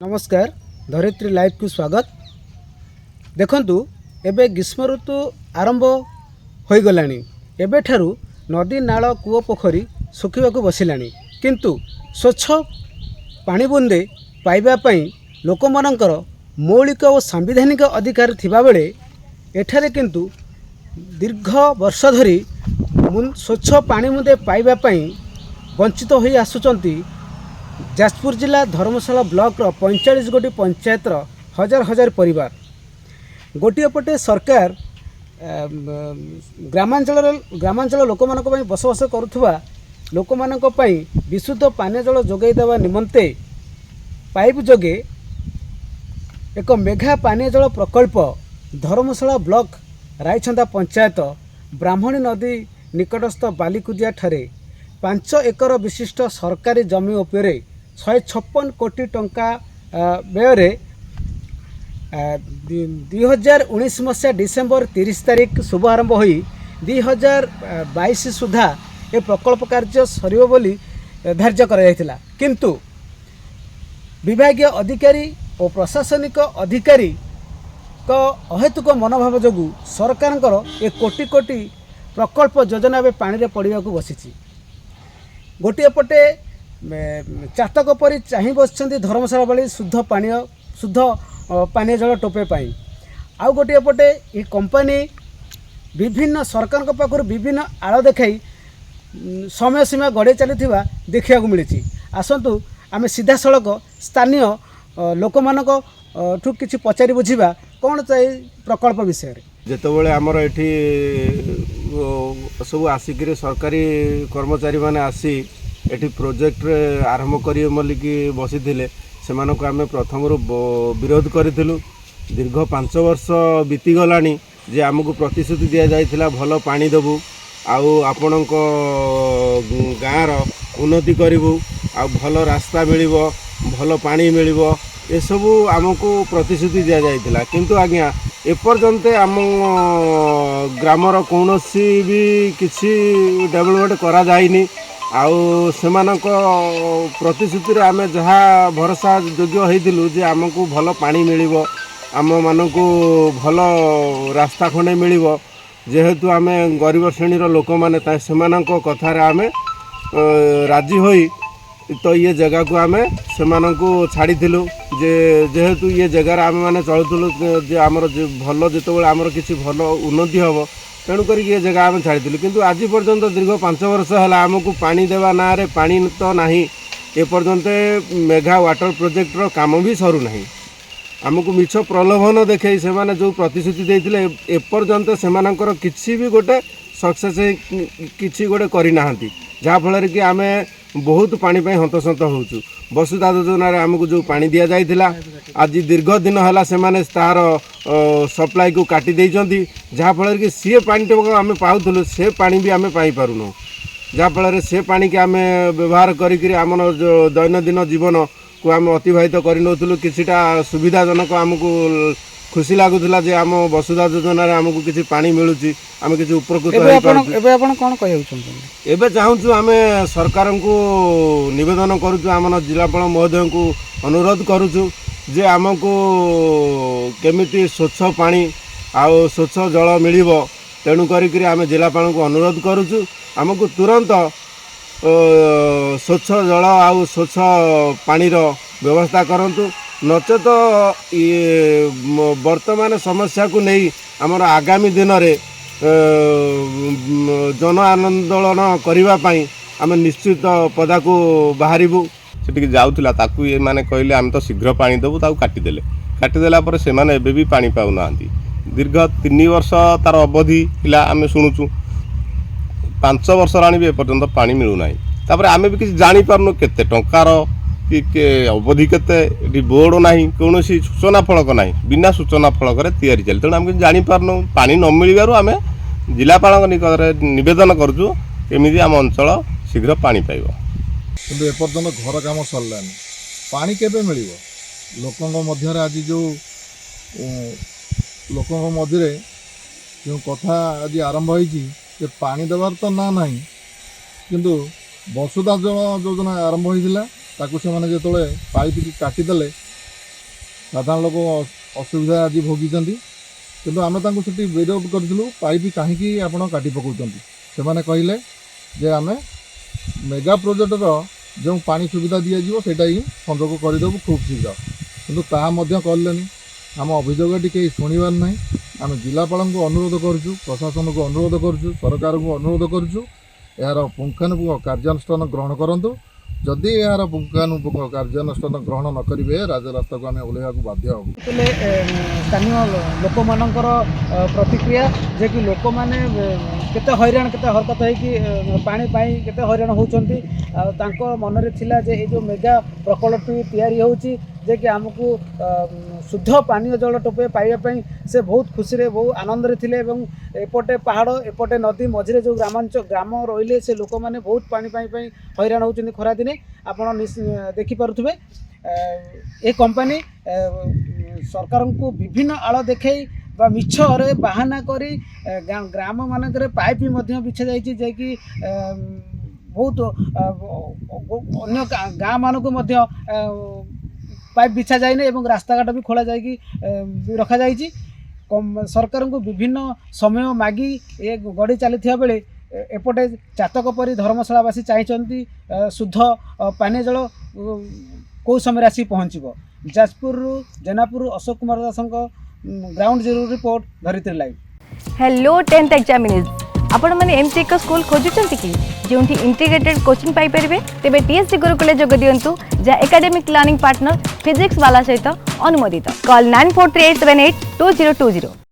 नमस्कार धरित्री लाइव को स्वागत। देखंतु एबे ग्रीष्म ऋतु आरंभ हो गलानी। एबे ठारू नदी नाल कूओ पोखरी सुखिबाकू बसिलानी, किंतु स्वच्छ पानी बुंदे पाइबा पई लोकमानंकर मौलिक और सांविधानिक अधिकार थिबा बेले एठारे किंतु दीर्घ वर्ष धरी स्वच्छ पानी बुंदे पाइबा पई वंचित होई आसुचंती जाजपुर जिला धर्मशाला ब्लॉक 45 गोटी पंचायत हजार हजार परिवार। गोटे पटे सरकार ग्रामांचल लोक मानक बसवास करुवा लोक मानक विशुद्ध पानीय जल जोगाई देवा निमंते पाइप जोगे एक मेघा पानीय जल प्रकल्प धर्मशाला ब्लॉक रायछंदा पंचायत ब्राह्मणी नदी निकटस्थ बालिकुदिया ठारे 5 एकर विशिष्ट सरकारी जमी उपरे 156 कोटी टंका व्यय 2019 मसीहा डिसेम्बर 30 तारिख शुभारंभ हो 2022 सुधा ए प्रकल्प कार्य सरिबो बोली धार्य करा किंतु विभागीय अधिकारी और प्रशासनिक अधिकारी को अहेतुक मनोभाव जोगु सरकार ए कोटी कोटी प्रकल्प योजना ए पानी रे पड़िया को बसी। गोटे पटे चातक परी चाह बस धर्मशाला भली शुद्ध पानीय जल टोपे पाई। आउ गोटे पटे ये कंपनी विभिन्न सरकार पाखर विभिन्न आड़ देखाई समय सीमा गड़े चली देखा मिली। आसतु आम सीधा सड़क स्थानीय लोक मानक ठू किसी पचारि बुझा कौन चाहिए प्रकल्प विषय जेतबले आमर एठी सब आसिक सरकारी कर्मचारी माने आसी एठी प्रोजेक्ट रे आरंभ करिए बोलिकी बसी से आम प्रथम विरोध करूँ। दीर्घ 5 वर्ष बीती गलानी जे आमको प्रतिश्रुति दि जाइथिला भल पानी देबू आपण गाँव उन्नति करूँ भल रास्ता मिल भल पानी मिल ये सबू आमको प्रतिश्रुति दि जाइथिला, किंतु आज्ञा एपर्यंत आम ग्रामर कौन भी किसी डेवलपमेंट करा जाइनी। आउ सेमानक प्रतिश्रुति रे आमे जहाँ भरोसा योग्य होइथिलु जे आमको भल पानी मिलिबो आम मानकू भल रास्ता खंडे मिलिबो जेहेतु आमे गरीब श्रेणीर लोक माने सेमानक कथार आमे राजी होई तो ये जगह को आमे सेमानकू छाड़ीथिलु जे जेहेतु ये जगार आम मैंने चलुलु जे आमर भल जो आमर किसी भल उन्नति हम तेणुक ये जगह आम छाड़ी किंतु आज पर्यंत दीर्घ 5 वर्ष है आमको पानी देवा ना रे पानी तो नहीं एपर्यंत मेघा वाटर प्रोजेक्ट रो काम भी सरू नहीं। आमको मिछ प्रलोभन देखई से माने जो प्रतिश्रुति देइथिले एपर्यंत सेमानकर किसी भी गोटे सक्सेस किसी गोटे करना जहाँ फल कि आम बहुत पानी हंतसंत होचु। वसुधा योजना आमको जो पानी दि जाइथिला आज दीर्घ दिन है से तार सप्लाई को काटी देइचंती जहाँ फल कि सी पानी आम पाऊलु से पानी भी आम पाई पारुनु जहाँ फल से पानी के आम व्यवहार करी आम जो दैनंदिन जीवन को आम अतिबाहित करनोलु किसीटा सुविधाजनक आमको खुशी लगुला जे आम वसुधा योजना आमको किसी पानी मिलूँ आम किसी उपकृत एवं चाहूँ आम सरकार को निवेदन करुचु आम जिलापाल महोदय को अनुरोध करुचु जे आमको केमिति स्वच्छ पानी आउ स्वच्छ जल मिल तेणु करी आम जिलापाल को अनुरोध करुचु आमको तुरंत स्वच्छ जल आउ स्वच्छ पानी व्यवस्था करंतु नचेत ये वर्तमान समस्या को नहीं आमर आगामी दिन में जन आंदोलन करने आम निश्चित पदा को बाहरबू से जाऊला ताकू ये माने कहले आम तो शीघ्र पानी देबू ताकू काटिदेला पर से माने एबे भी पानी पाउना दीर्घ 3 वर्ष तार अवधि पिला आम शुणुचु 5 वर्ष राणी भी एपर्यंत पानी मिलूना तापर आम भी किसी जानी पारनु केते टंकार कि अवधि केते बोर्ड ना कौन सूचना फलक ना बिना सूचना फलक तैयारी चली तेणु आम जानी पारनु पानी न मिलू आम जिलापाल निकट निवेदन करुचु केमी आम अंचल शीघ्र पानी पाइब किंतु एपर्यंत घर काम सरलानी पानी केबे मिलिबो लोकंग मध्य आज जो लोकंग मध्य जो कथा आज आरंभ होईची जे पानी देवार तो ना नहीं किंतु वसुधा जल योजना आरंभ होईथिला ताकू से माने जेतले पाइप की काटिदेले साधारण लोक असुविधा आज भोगी किंतु आम से विरोध करूँ पाइप कहीं आप काटी पकाउं से कहले जे आम मेगा प्रोजेक्टर जो पानी सुविधा दिज्व से संजोग करदेबू खूब शीघ्र किंतु ताहा कले आम अभियोग कहीं शुणवार ना आम जिलापाल को अनुरोध करुँ प्रशासन को अनुरोध करुँ सरकार को अनुरोध करुँ यार पुंखानुपुंख कार्यानुष्ठान ग्रहण करूँ जदि यार पुंखानुपुंख कार्यानुष्ठान ग्रहण न करेंगे राजरास्ता को आम ओह्लैवाक बाध्य हूँ। स्थानीय लोक मानकर प्रतिक्रिया जे कि लोक माने केते हैरान केते हरकत है पानी पाई केते हैरान होउचंती तांको मनरे थिला जे ए जो मेगा प्रकल्पटी तैयारी होउची जे कि आमको शुद्ध पानीय जल टोपे पाइबा से बहुत खुशी रे बहुत आनंद रे थिले एवं एपटे पहाड़ एपटे नदी मझिरे जो ग्राम रहिले से लोक माने बहुत पानी पाई हैरान होउचंती खरा दिने आपण देखि पारुथबे ए कंपनी सरकार को विभिन्न आड़ देखई बा मिछरे बाहाना करी ग्राम मानक पाइप बिछा जाइए जे कि बहुत अन्य गाँ मानक पाइप बिछा जाए एवं रास्ता घाट भी खोला जाएगी रखा जाइए सरकार को विभिन्न समय मागी ए गड़ी चली बेले एपटे चातक परी धर्मशालावासी चाहिए शुद्ध पानीय जल कौ समय आसी पहुँचब Jajpur Jenapur Ashok Kumar Das ground zero report धरित्री लाइव। हेलो 10th एग्जामिनीज आपण मैंने एमती एक स्कूल खोजुचंती कि जोंठी इंटीग्रेटेड कोचिंग पाई परिबे तेबे टीएससी गुरुकुले जोग दियंतु जा एकेडमिक लर्निंग पार्टनर फिजिक्स वाला सहित अनुमोदित कॉल 9438782020।